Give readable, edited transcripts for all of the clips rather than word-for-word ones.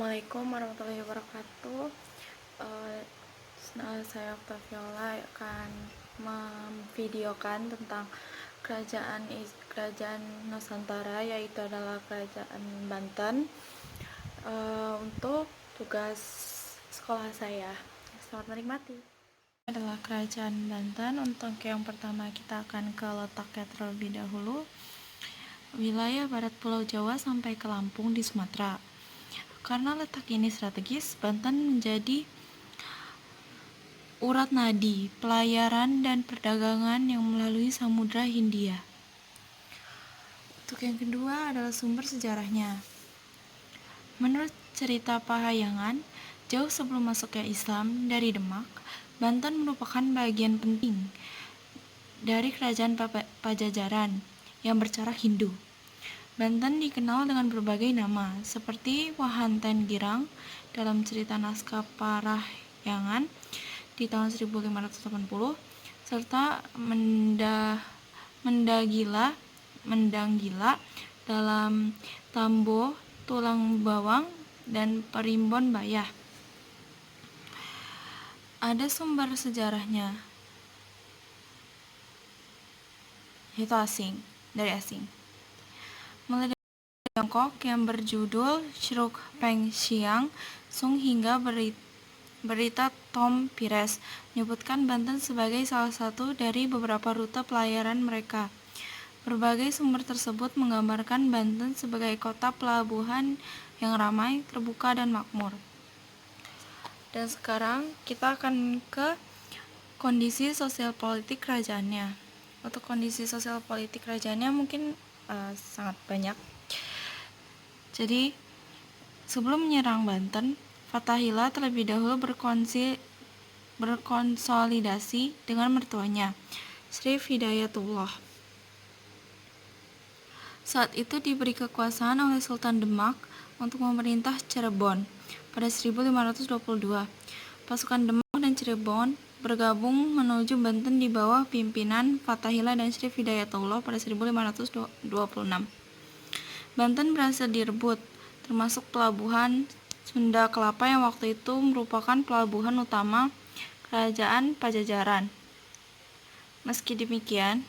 Assalamualaikum warahmatullahi wabarakatuh. Eh, saya Oktaviola akan memvideokan tentang kerajaan Nusantara, yaitu adalah kerajaan Banten. Untuk tugas sekolah saya, selamat menikmati. Adalah kerajaan Banten. Untuk yang pertama kita akan ke letaknya terlebih dahulu. Wilayah barat Pulau Jawa sampai ke Lampung di Sumatera. Karena letak ini strategis, Banten menjadi urat nadi pelayaran dan perdagangan yang melalui Samudra Hindia. Untuk yang kedua adalah sumber sejarahnya. Menurut cerita Pahayangan, jauh sebelum masuknya Islam dari Demak, Banten merupakan bagian penting dari kerajaan Pajajaran yang bercorak Hindu. Banten dikenal dengan berbagai nama, seperti Wahanten Girang dalam cerita naskah Parahyangan di tahun 1580, serta Mendanggila dalam Tambo Tulang Bawang dan Perimbon Bayah. Ada sumber sejarahnya, yaitu dari asing. Mulai dari Tiongkok yang berjudul Shruk Peng Xiang Sung hingga berita Tom Pires menyebutkan Banten sebagai salah satu dari beberapa rute pelayaran mereka. Berbagai sumber tersebut menggambarkan Banten sebagai kota pelabuhan yang ramai, terbuka, dan makmur. Dan sekarang kita akan ke kondisi sosial politik kerajaannya. Untuk kondisi sosial politik kerajaannya mungkin sangat banyak. Jadi sebelum menyerang Banten, Fathahillah terlebih dahulu berkonsolidasi dengan mertuanya, Sri Hidayatullah. Saat itu diberi kekuasaan oleh Sultan Demak untuk memerintah Cirebon pada 1522. Pasukan Demak dan Cirebon bergabung menuju Banten di bawah pimpinan Fathahillah dan Sri Hidayatullah pada 1526. Banten berhasil direbut, termasuk pelabuhan Sunda Kelapa yang waktu itu merupakan pelabuhan utama kerajaan Pajajaran. Meski demikian,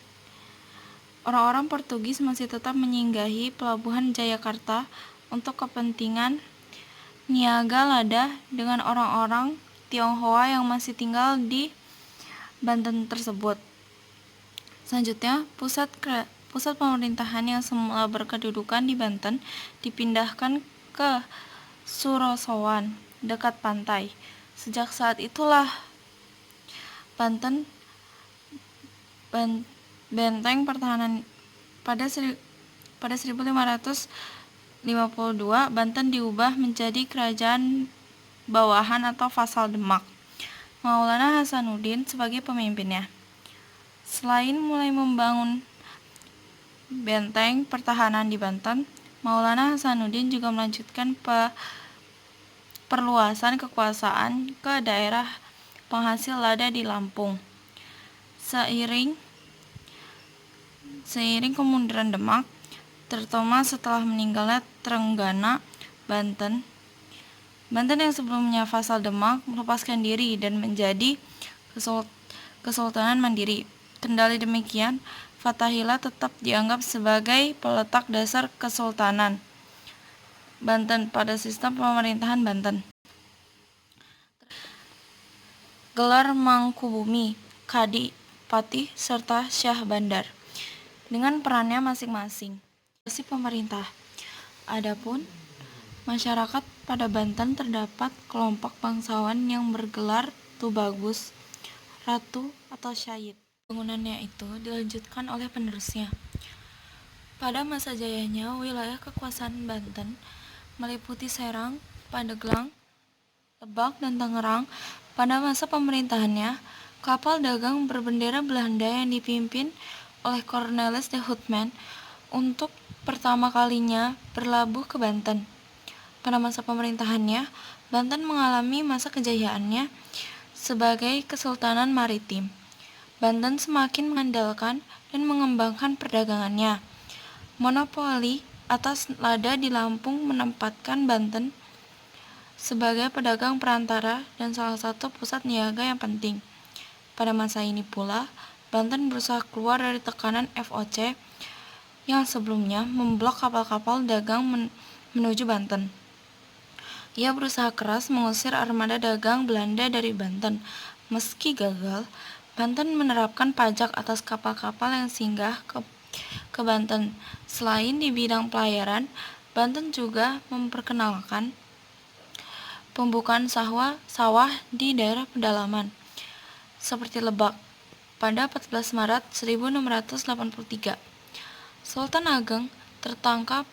orang-orang Portugis masih tetap menyinggahi pelabuhan Jayakarta untuk kepentingan niaga lada dengan orang-orang Tionghoa yang masih tinggal di Banten tersebut. Selanjutnya, pusat pemerintahan yang semula berkedudukan di Banten dipindahkan ke Surosowan, dekat pantai. Sejak saat itulah benteng pertahanan pada 1552 Banten diubah menjadi kerajaan bawahan atau vasal Demak. Maulana Hasanuddin sebagai pemimpinnya. Selain mulai membangun benteng pertahanan di Banten, Maulana Hasanuddin juga melanjutkan perluasan kekuasaan ke daerah penghasil lada di Lampung. Seiring kemunduran Demak, terutama setelah meninggalnya Trenggana, Banten yang sebelumnya vasal Demak melepaskan diri dan menjadi kesultanan mandiri. Kendali demikian, Fathahillah tetap dianggap sebagai peletak dasar Kesultanan Banten pada sistem pemerintahan Banten. Gelar Mangkubumi, Kadi, Patih, serta Syah Bandar dengan perannya masing-masing. Sisi pemerintah. Adapun masyarakat pada Banten terdapat kelompok bangsawan yang bergelar Tubagus, Ratu atau Syahid. Bangunannya itu dilanjutkan oleh penerusnya. Pada masa jayanya, wilayah kekuasaan Banten meliputi Serang, Pandeglang, Lebak, dan Tangerang. Pada masa pemerintahannya, kapal dagang berbendera Belanda yang dipimpin oleh Cornelis de Houtman untuk pertama kalinya berlabuh ke Banten. Pada masa pemerintahannya, Banten mengalami masa kejayaannya sebagai kesultanan maritim. Banten semakin mengandalkan dan mengembangkan perdagangannya. Monopoli atas lada di Lampung menempatkan Banten sebagai pedagang perantara dan salah satu pusat niaga yang penting. Pada masa ini pula, Banten berusaha keluar dari tekanan VOC yang sebelumnya memblok kapal-kapal dagang menuju Banten. Ia berusaha keras mengusir armada dagang Belanda dari Banten. Meski gagal, Banten menerapkan pajak atas kapal-kapal yang singgah ke Banten. Selain di bidang pelayaran, Banten juga memperkenalkan pembukaan sawah di daerah pedalaman, seperti Lebak, pada 14 Maret 1683. Sultan Ageng tertangkap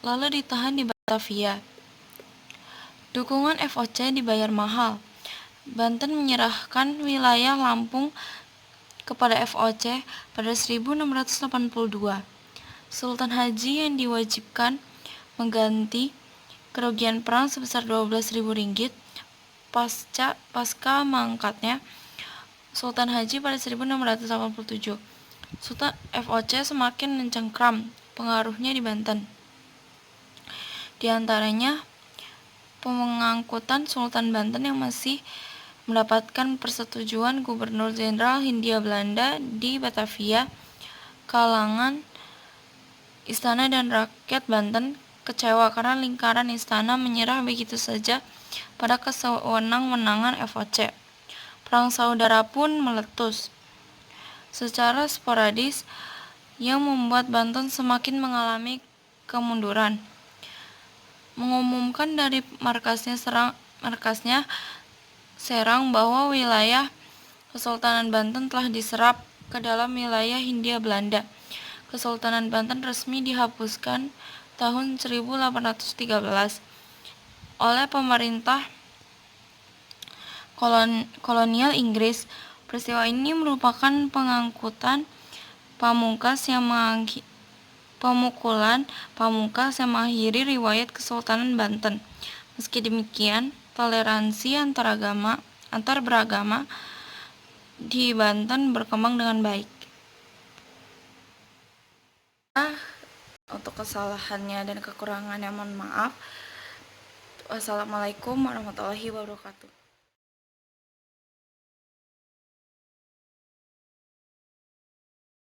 lalu ditahan di Batavia. Dukungan VOC dibayar mahal. Banten menyerahkan wilayah Lampung kepada VOC pada 1682. Sultan Haji yang diwajibkan mengganti kerugian perang sebesar 12.000 ringgit pasca mangkatnya Sultan Haji pada 1687. Sultan VOC semakin mencengkram pengaruhnya di Banten. Di antaranya pengangkutan Sultan Banten yang masih mendapatkan persetujuan Gubernur Jenderal Hindia Belanda di Batavia. Kalangan istana dan rakyat Banten kecewa karena lingkaran istana menyerah begitu saja pada kesewenang-wenangan VOC. Perang saudara pun meletus secara sporadis yang membuat Banten semakin mengalami kemunduran. Mengumumkan dari markasnya Serang bahwa wilayah Kesultanan Banten telah diserap ke dalam wilayah Hindia Belanda. Kesultanan Banten resmi dihapuskan tahun 1813 oleh pemerintah kolonial Inggris. Peristiwa ini merupakan pemukulan pamungkas yang mengakhiri riwayat Kesultanan Banten. Meski demikian, toleransi antar beragama di Banten berkembang dengan baik. Untuk kesalahannya dan kekurangannya mohon maaf. Wassalamualaikum warahmatullahi wabarakatuh.